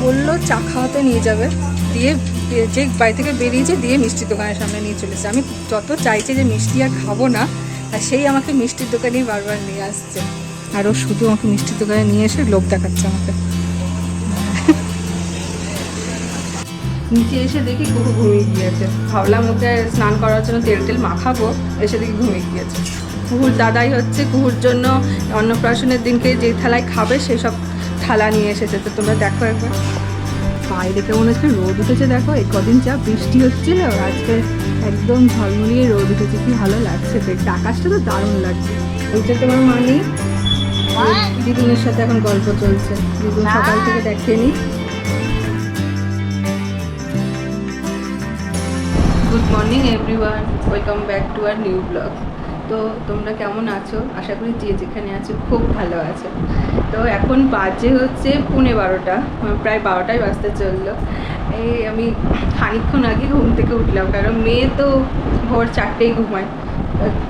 বললো চা খাওয়াতে নিয়ে যাবে, দিয়ে যে বাড়ি থেকে বেরিয়েছে দিয়ে মিষ্টির দোকানের সামনে নিয়ে চলেছে। আমি যত চাইছি যে মিষ্টি আর খাবো না, আর সেই আমাকে মিষ্টির দোকানেই বারবার নিয়ে আসছে। আর ও শুধু আমাকে মিষ্টির দোকানে নিয়ে এসে লোভ দেখাচ্ছে আমাকে। নিচে এসে দেখি কুকু ঘুমিয়ে গিয়েছে। ভাবলাম ওকে স্নান করার জন্য তেল টেল মাখাবো, এসে দেখি ঘুমিয়ে গিয়েছে। কুকুর দাদাই হচ্ছে কুকুর জন্য অন্নপ্রাশনের দিনকে যে থালায় খাবে সেই সব থালা নিয়ে এসেছে। তো তোমরা দেখো একবার বাইরে কেমন আজকে রোদ উঠেছে, দেখো এই কদিন যা বৃষ্টি হচ্ছিল, আজকে একদম ঝলমলিয়ে রোদ উঠেছে, কি ভালো লাগছে দেখতে। আকাশটা তো দারুণ লাগছে। এইটা তোমার মানি দিদুনের সাথে এখন গল্প চলছে, দিদুন সকাল থেকে দেখেনি। Good morning everyone, welcome back to our new blog. তো তোমরা কেমন আছো? আশা করি যে যেখানে আছো খুব ভালো আছো। তো এখন বাজে হচ্ছে 11:15, প্রায় 12টাই বাজতে চললো। এই আমি খানিকক্ষণ আগে ঘুম থেকে উঠলাম, কারণ মেয়ে তো ভোর 4টেই ঘুমায়।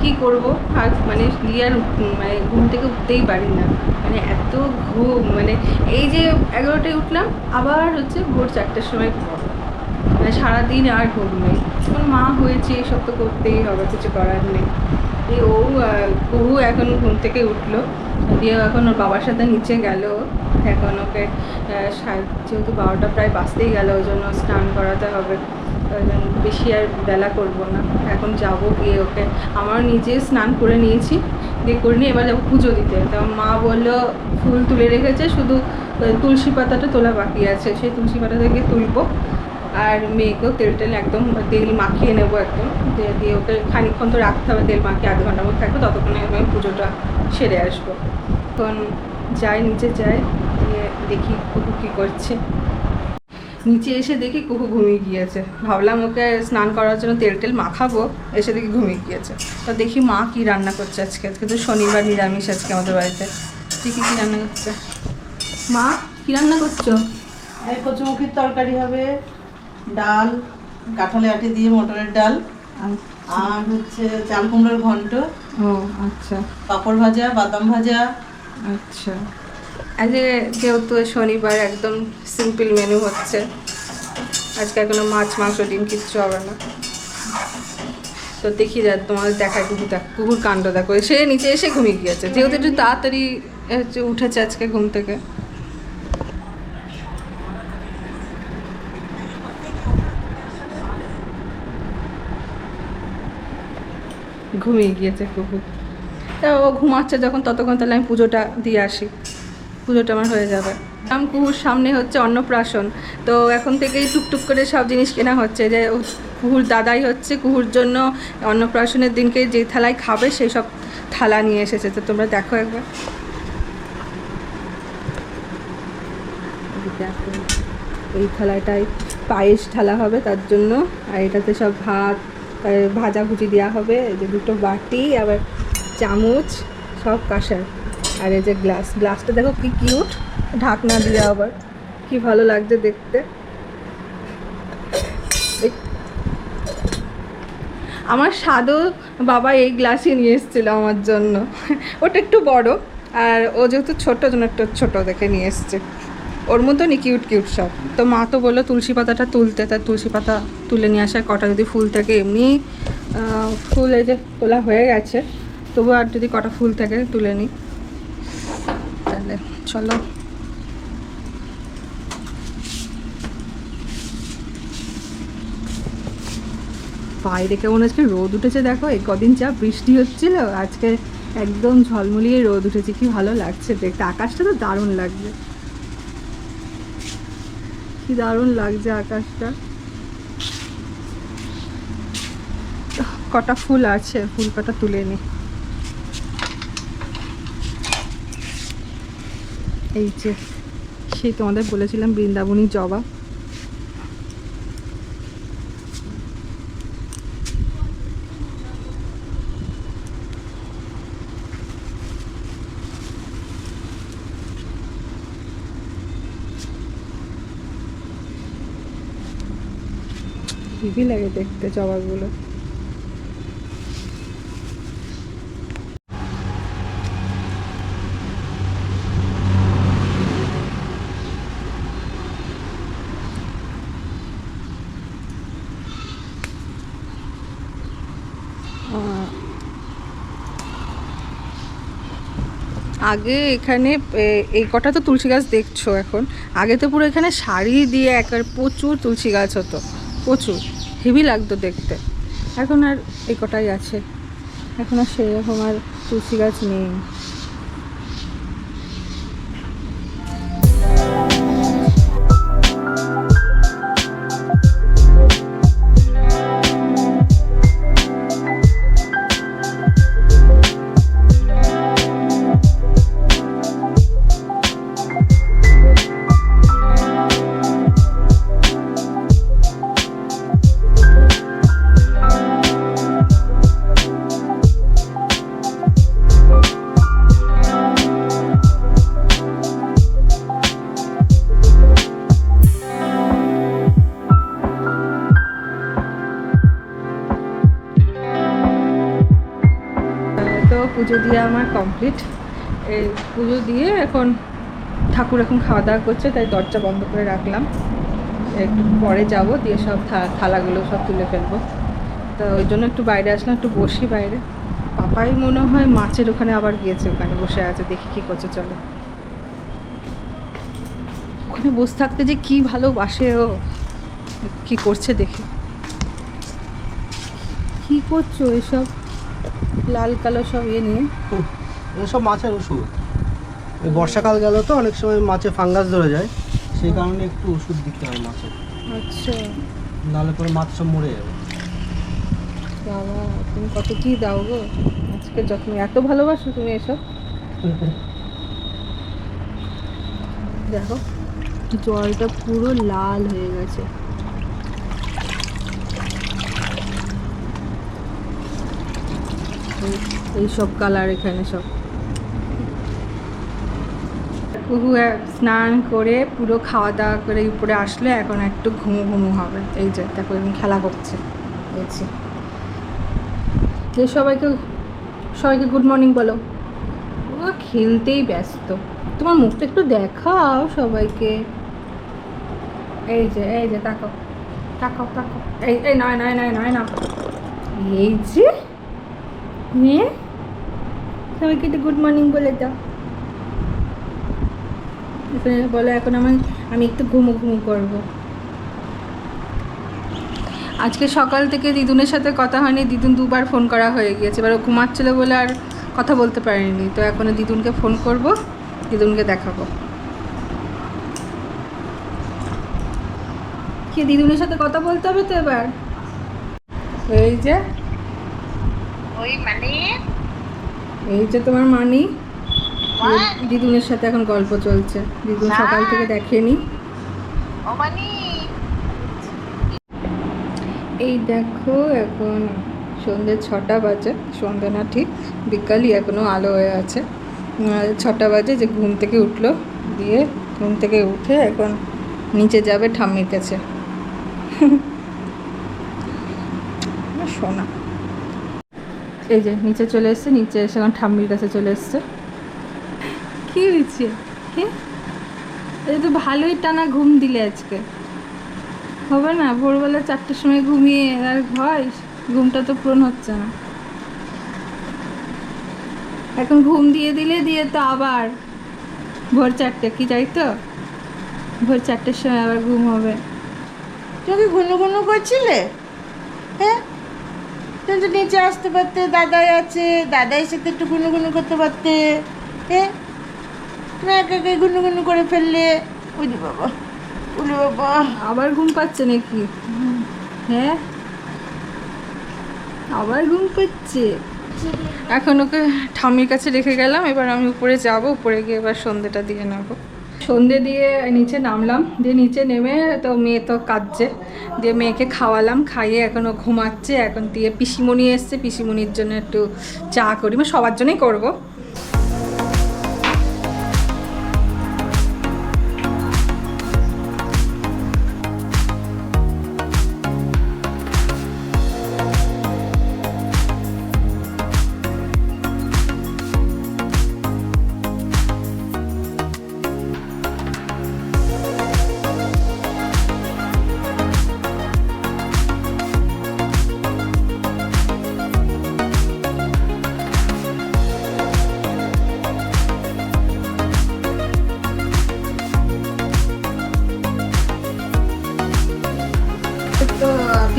কি করব আর মানে লিয়ার মানে ঘুম থেকে উঠতেই পারি না, মানে এত ঘুম। মানে এই যে 11টায় উঠলাম, আবার হচ্ছে ভোর 4টের সময় ঘুমাবো, মানে সারাদিন আর ঘুম নেই। এখন মা হয়েছে, এসব তো করতেই হবে, কিছু করার নেই। এই ও এখন ঘুম থেকে উঠলো, দিয়ে এখন ওর বাবার সাথে নিচে গেল। এখন ওকে যেহেতু 12টা প্রায় বাজতেই গেল, ওই জন্য স্নান করাতে হবে। ওই জন্য বেশি আর বেলা করবো না, এখন যাবো গিয়ে ওকে। আমার নিজে স্নান করে নিয়েছি, দিয়ে করে নিয়ে এবার যাবো পুজো দিতে। তখন মা বললো ফুল তুলে রেখেছে, শুধু তুলসী পাতাটা তোলা বাকি আছে, সেই তুলসী পাতা থেকে তুলবো। আর মেয়েকেও তেল টেল একদম তেল মাখিয়ে নেবো একদম, দিয়ে ওকে খানিকক্ষণ তো রাখতে হবে, তেল মাখিয়ে আধ ঘন্টার মধ্যে থাকবো, ততক্ষণে আমি পুজোটা সেরে আসবো। তখন যাই, নিচে যাই, দিয়ে দেখি কুকু কী করছে। নিচে এসে দেখি কুকু ঘুমিয়ে গিয়েছে। ভাবলাম ওকে স্নান করার জন্য তেল টেল মাখাবো, এসে দেখি ঘুমিয়ে গিয়েছে। তো দেখি মা কী রান্না করছে আজকে। আজকে তো শনিবার, নিরামিষ আজকে আমাদের বাড়িতে। দেখি কী রান্না করছে। মা কী রান্না করছো? এই কচুমুখির তরকারি হবে, ডাল, কাঁঠালি আটি দিয়ে মটরের ডাল, আর হচ্ছে চাল কুমড়োর ঘন্ট, ও আচ্ছা, পাঁপড় ভাজা, বাদাম ভাজা। আচ্ছা। আজকে যেহেতু শনিবার একদম সিম্পল মেনু হচ্ছে, আজকে কোনো মাছ মাংস ডিম কিচ্ছু হবে না। তো দেখি তোমাদের দেখায় কুকুর কাণ্ড দেখো, সে নিচে এসে ঘুমিয়ে গিয়েছে, যেহেতু একটু তাড়াতাড়ি উঠেছে আজকে ঘুম থেকে। ঘুমিয়ে গিয়েছে কুকুর। তা ও ঘুমাচ্ছে যখন, ততক্ষণ তাহলে আমি পুজোটা দিয়ে আসি, পুজোটা আমার হয়ে যাবে। কুকুর সামনে হচ্ছে অন্নপ্রাশন, তো এখন থেকেই টুকটুক করে সব জিনিস কেনা হচ্ছে। যে কুকুর দাদাই হচ্ছে কুকুর জন্য অন্নপ্রাশনের দিনকে যে থালায় খাবে সেই সব থালা নিয়ে এসেছে। তো তোমরা দেখো একবার, দেখো এই থালাটায় পায়েস ঢালা হবে তার জন্য, আর এটাতে সব ভাত ভাজাভুজি দেওয়া হবে। এই যে দুটো বাটি, আবার চামচ, সব কাঁসার। আর এই যে গ্লাসটা দেখো কি কিউট, ঢাকনা দিয়ে, আবার কি ভালো লাগছে দেখতে। আমার স্বাদও বাবা এই গ্লাসই নিয়ে এসেছিলো আমার জন্য। ওটা একটু বড়, আর ও যেহেতু ছোটো জন্য একটু ছোটো দেখে নিয়ে এসছে। ওর মতনই কিউট কিউট সব। তো মা তো বললো তুলসী পাতাটা তুলতে, তার তুলসী পাতা তুলে নিয়ে আসার। কটা যদি ফুল থাকে, এমনি ফুল এই যে তোলা হয়ে গেছে, তবু আর যদি কটা ফুল থাকে তুলে নিই। তাহলে চলো। বাইরে কেমন আজকে রোদ উঠেছে, দেখো এই কদিন যা বৃষ্টি হচ্ছিল, আজকে একদম ঝলমলিয়ে রোদ উঠেছে, কি ভালো লাগছে দেখতে। আকাশটা তো দারুণ লাগছে, কি দারুণ লাগছে আকাশটা। কটা ফুল আছে, ফুল কটা তুলে নি। এই যে সেই তোমাদের বলেছিলাম বৃন্দাবনী জবা, হেভি লাগে দেখতে জবাগুলো। আগে এখানে এই কটা তো তুলসী গাছ দেখছো এখন, আগে তো পুরো এখানে সারি দিয়ে একবার প্রচুর তুলসী গাছ হতো, প্রচুর হেভি লাগতো দেখতে। এখন আর এই কটাই আছে, এখন আর সেরকম আর তুলসী গাছ নেই। তো পুজো দিয়ে আমার কমপ্লিট। এই পুজো দিয়ে এখন ঠাকুর এখন খাওয়া দাওয়া করছে, তাই দরজা বন্ধ করে রাখলাম। একটু পরে যাব, দিয়ে সব থালাগুলো সব তুলে ফেলবো। তো ওই জন্য একটু বাইরে আসলাম, একটু বসি বাইরে। পাপাই মনে হয় মাছের ওখানে আবার গিয়েছে, ওখানে বসে আছে, দেখি কী করছে। চলো ওখানে বসে থাকতে যে কি ভালোবাসে ও, কি করছে দেখি। কি করছো এসব লাল কালো সব নিয়ে? এসব মাছের ওষুধ। এই বর্ষাকাল গেল তো, অনেক সময় মাছে ফাঙ্গাস ধরে যায়, সেই কারণে একটু ওষুধ দিতে হয় মাছের। আচ্ছা, নাহলে পরে মাছ সব মরে যাবে। বাবা তুমি কত কি দাও গো, আজকে যত্ন এত ভালোবাসো তুমি এসব। দেখো জলটা পুরো লাল হয়ে গেছে। এই সব কালার এখানে সব। কুহু স্নান করে পুরো খাওয়া দাওয়া করে উপরে আসলে এখন একটু ঘুমো ঘুমো হবে। এই যে দেখো এখন খেলা করছে, দেখছি। সবাইকে গুড মর্নিং বলো। ও খেলতেই ব্যস্ত, তোমার মুখটা একটু দেখাও সবাইকে। এই যে তাকাও তাকাও তাকাও, এই নয় নয় নয় নয় না, এই যে মেয়ে, সবাইকে একটু গুড মর্নিং বলে দাও। বলো এখন আমি একটু ঘুমো ঘুমো করবো। আজকে সকাল থেকে দিদুনের সাথে কথা হয়নি, দিদুন দুবার ফোন করা হয়ে গিয়েছে, এবার ও ঘুমাচ্ছিল বলে আর কথা বলতে পারিনি। তো এখন দিদুনকে ফোন করব, দিদুনকে দেখাবো। কি দিদুনের সাথে কথা বলতে হবে তো এবার। এই যে এই যে তোমার মানি, দিদুনের সাথে এখন গল্প চলছে। দিদুন সকাল থেকে দেখেনি। এই দেখো এখন সন্ধ্যে 6টা বাজে, সন্ধ্যে না ঠিক বিকালই, এখনও আলো হয়ে আছে। 6টা বাজে, যে ঘুম থেকে উঠলো, দিয়ে ঘুম থেকে উঠে এখন নিচে যাবে ঠাম্মির কাছে। শোনা এই যে নিচে চলে এসছে, নিচে এসে এখন ঠাম্মির কাছে চলে এসছে। কি হয়েছে? কি এই তো ভালোই টানা ঘুম দিলে আজকে, হবে না? ভোরবেলা 4টের সময় ঘুমিয়ে আর হয়, ঘুমটা তো পূরণ হচ্ছে না। এখন ঘুম দিয়ে দিলে, দিয়ে তো আবার ভোর 4টে, কি যাই তো ভোর 4টের সময় আবার ঘুম হবে। তুমি ঘুনো ঘুনো করছিলে? হ্যাঁ, তুমি তো নিচে আসতে পারতে, দাদাই আছে, দাদাই সাথে একটু ঘুনো ঘুনো করতে পারতে। হ্যাঁ, না একা একাই ঘুনো ঘুনো করে ফেললে। উলি বাবা, উলি বাবা, আবার ঘুম পাচ্ছে নাকি? হ্যাঁ, আবার ঘুম পাচ্ছে। এখন ওকে ঠাম্মির কাছে রেখে গেলাম, এবার আমি উপরে যাব, উপরে গিয়ে এবার সন্ধ্যেটা দিয়ে নেবো। সন্ধ্যে দিয়ে নিচে নামলাম, দিয়ে নিচে নেমে তো মেয়ে তো কাঁদছে, দিয়ে মেয়েকে খাওয়ালাম, খাইয়ে এখন ও ঘুমাচ্ছে। এখন দিয়ে পিসিমণি এসছে, পিসিমণির জন্য একটু চা করি, মানে সবার জন্যই করবো।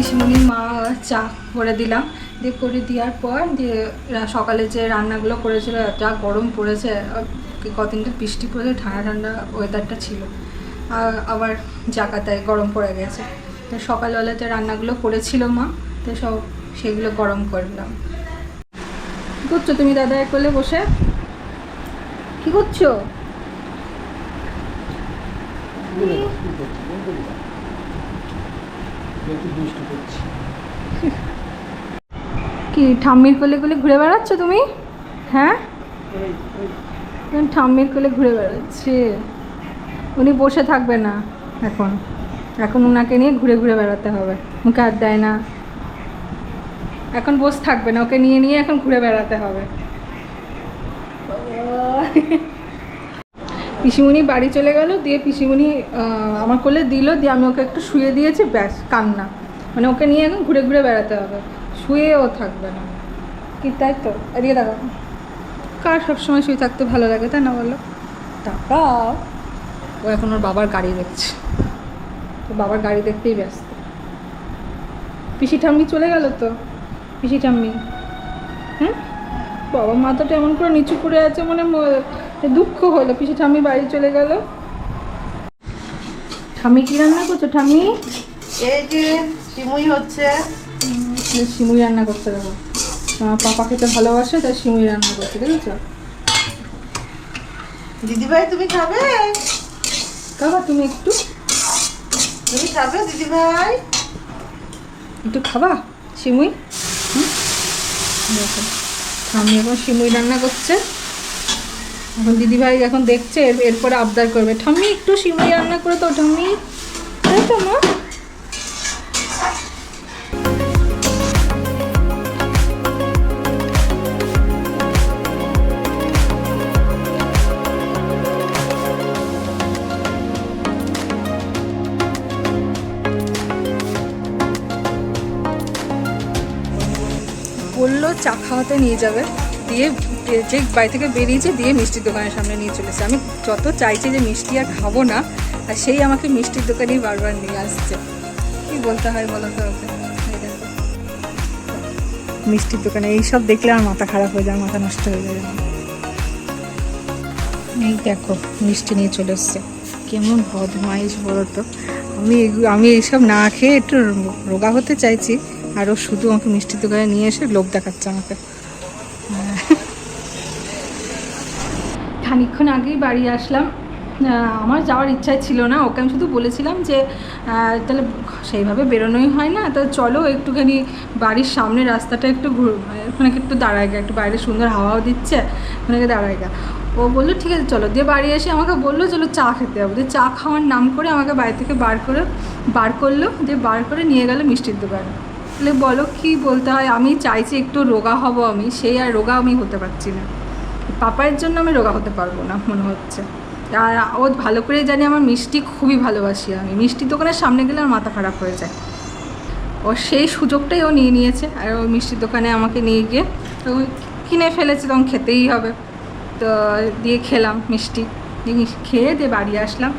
পিসিমণি মা চা করে দিলাম, দিয়ে করে দেওয়ার পর দিয়ে সকালে যে রান্নাগুলো করেছিল, যা গরম পড়েছে, কদিনটা বৃষ্টি পড়েছে, ঠান্ডা ঠান্ডা ওয়েদারটা ছিল, আবার জাকাতায় গরম পড়ে গেছে। তো সকালবেলাতে রান্নাগুলো করেছিল মা, তো সব সেগুলো গরম করলাম। কী করছো তুমি দাদা এক কোলে বসে? কী করছো? কি ঠাম্মির কোলে কোলে ঘুরে বেড়াচ্ছ তুমি? হ্যাঁ, ঠাম্মির কোলে ঘুরে বেড়াচ্ছে। উনি বসে থাকবে না এখন, এখন ওনাকে নিয়ে ঘুরে ঘুরে বেড়াতে হবে। মুখে হাত দেয় না, এখন বসে থাকবে না, ওকে নিয়ে নিয়ে এখন ঘুরে বেড়াতে হবে। পিসিমণি বাড়ি চলে গেল, দিয়ে পিসিমণি আমার কোলে দিল, দিয়ে আমি ওকে একটু শুয়ে দিয়েছি, ব্যাস কান্না। মানে ওকে নিয়ে এখন ঘুরে ঘুরে বেড়াতে হবে, শুয়েও থাকবে না। কি তাই তো? এদিকে দেখো, কার সবসময় শুয়ে থাকতে ভালো লাগে, তাই না বলো? টাকা ও এখন ওর বাবার গাড়ি দেখছে, তো বাবার গাড়ি দেখতেই ব্যস্ত। পিসি ঠাম্মি চলে গেল তো, পিসি ঠাম্মি। হ্যাঁ, বাবা মাথাটা এমন করে নিচু করে আছে, মানে দুঃখ হলো পিসি ঠাম্মি বাড়ি চলে গেল। ঠাম্মি কি রান্না করছো ঠাম্মি? এই যে সিমুই হচ্ছে। সিমুই রান্না করতে দেখো, আমার পাপা খেতে ভালোবাসে, তাই সিমুই রান্না করতে, দেখেছো? দিদিভাই তুমি খাবে? খাবা তুমি একটু? তুমি খাবে দিদিভাই? একটু খাবা সিমুই? দেখো ঠাম্মি এখন সিমুই রান্না করছে, এখন দিদিভাই এখন দেখছে, এরপরে আবদার করবে, ঠাম্মি একটু সিমুই রান্না করে তো ঠাম্মি, তাই তো মা? বললো চা খাওয়াতে নিয়ে যাবে, দিয়ে যে বাড়ি থেকে বেরিয়েছে, দিয়ে মিষ্টির দোকানের সামনে নিয়ে চলেছে। আমি যত চাইছি যে মিষ্টি আর খাবো না, আর সেই আমাকে মিষ্টির দোকানেই বারবার নিয়ে আসছে। কি বলতে হয় বলো তো ওকে? মিষ্টির দোকানে এইসব দেখলে আমার মাথা খারাপ হয়ে যায়, মাথা নষ্ট হয়ে যায়। এই দেখো মিষ্টি নিয়ে চলে এসছে, কেমন বদমাইশ বলো তো। আমি এইসব না খেয়ে একটু রোগা হতে চাইছি, আর ও শুধু আমাকে মিষ্টির দোকানে নিয়ে এসে লোভ দেখাচ্ছে আমাকে। খানিকক্ষণ আগেই বাড়ি আসলাম, আমার যাওয়ার ইচ্ছাই ছিল না, ওকে আমি শুধু বলেছিলাম যে তাহলে সেইভাবে বেরোনোই হয় না, তো চলো একটুখানি বাড়ির সামনে রাস্তাটা একটু ওখানে একটু দাঁড়ায় গা, একটু বাইরে সুন্দর হাওয়াও দিচ্ছে, ওখানে দাঁড়ায় গা। ও বললো ঠিক আছে চলো, দিয়ে বাড়ি এসে আমাকে বললো চলো চা খেতে যাবো, দিয়ে চা খাওয়ার নাম করে আমাকে বাড়ি থেকে বার করলো, দিয়ে বার করে নিয়ে গেলো মিষ্টির দোকানে। তাহলে বলো কি বলতে হয়, আমি চাইছি একটু রোগা হব, আমি সেই আর রোগা আমি হতে পারছি না। পাপায়ের জন্য আমি রোগা হতে পারবো না মনে হচ্ছে। আর ও ভালো করে জানি আমার মিষ্টি খুবই ভালোবাসি, আমি মিষ্টির দোকানের সামনে গেলে আমার মাথা খারাপ হয়ে যায়। ও সেই সুযোগটাই ও নিয়ে নিয়েছে, আর ওই মিষ্টির দোকানে আমাকে নিয়ে গিয়ে তো কিনে ফেলেছে, তখন খেতেই হবে। তো দিয়ে খেলাম মিষ্টি, খেয়ে দিয়ে বাড়ি আসলাম।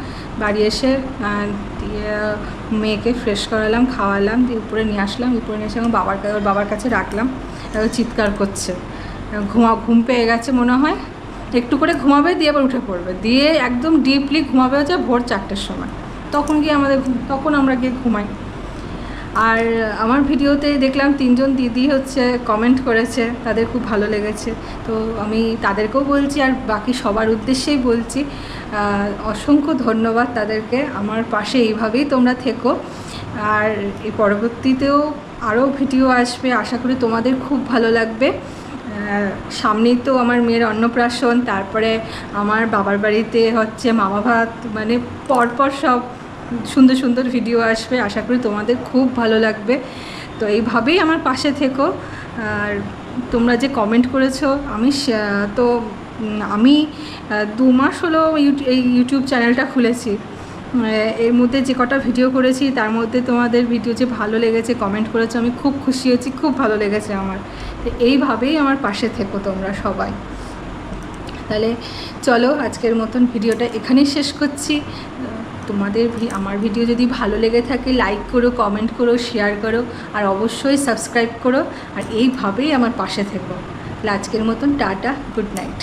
বাড়ি এসে দিয়ে মেয়েকে ফ্রেশ করালাম, খাওয়ালাম, দিয়ে উপরে নিয়ে আসলাম। উপরে নিয়ে এসে আমার বাবার কাছে রাখলাম। চিৎকার করছে, ঘুম পেয়ে গেছে মনে হয়, একটু করে ঘুমাবে, দিয়ে আবার উঠে পড়বে, দিয়ে একদম ডিপলি ঘুমাবে হচ্ছে ভোর 4টের সময়, তখন গিয়ে তখন আমরা গিয়ে ঘুমাই। আর আমার ভিডিওতে দেখলাম 3জন দিদি হচ্ছে কমেন্ট করেছে, তাদের খুব ভালো লেগেছে, তো আমি তাদেরকেও বলছি, আর বাকি সবার উদ্দেশ্যেই বলছি অসংখ্য ধন্যবাদ তাদেরকে। আমার পাশে এইভাবেই তোমরা থেকো, আর এই পরবর্তীতেও আরও ভিডিও আসবে, আশা করি তোমাদের খুব ভালো লাগবে। সামনেই তো আমার মেয়ের অন্নপ্রাশন, তারপরে আমার বাবার বাড়িতে হচ্ছে মামা ভাত, মানে পরপর সব সুন্দর সুন্দর ভিডিও আসবে, আশা করি তোমাদের খুব ভালো লাগবে। তো এইভাবেই আমার পাশে থেকো। আর তোমরা যে কমেন্ট করেছো, আমি 2 মাস হলো এই ইউটিউব চ্যানেলটা খুলেছি, এর মধ্যে যে কটা ভিডিও করেছি তার মধ্যে তোমাদের ভিডিও যে ভালো লেগেছে, কমেন্ট করেছো, আমি খুব খুশি হয়েছি, খুব ভালো লেগেছে আমার। এইভাবেই আমার পাশে থেকো তোমরা সবাই। তাহলে চলো আজকের মতন ভিডিওটা এখানেই শেষ করছি। তোমাদের আমার ভিডিও যদি ভালো লেগে থাকে লাইক করো, কমেন্ট করো, শেয়ার করো, আর অবশ্যই সাবস্ক্রাইব করো, আর এইভাবেই আমার পাশে থেকো। আজকের মতন টাটা, গুড নাইট।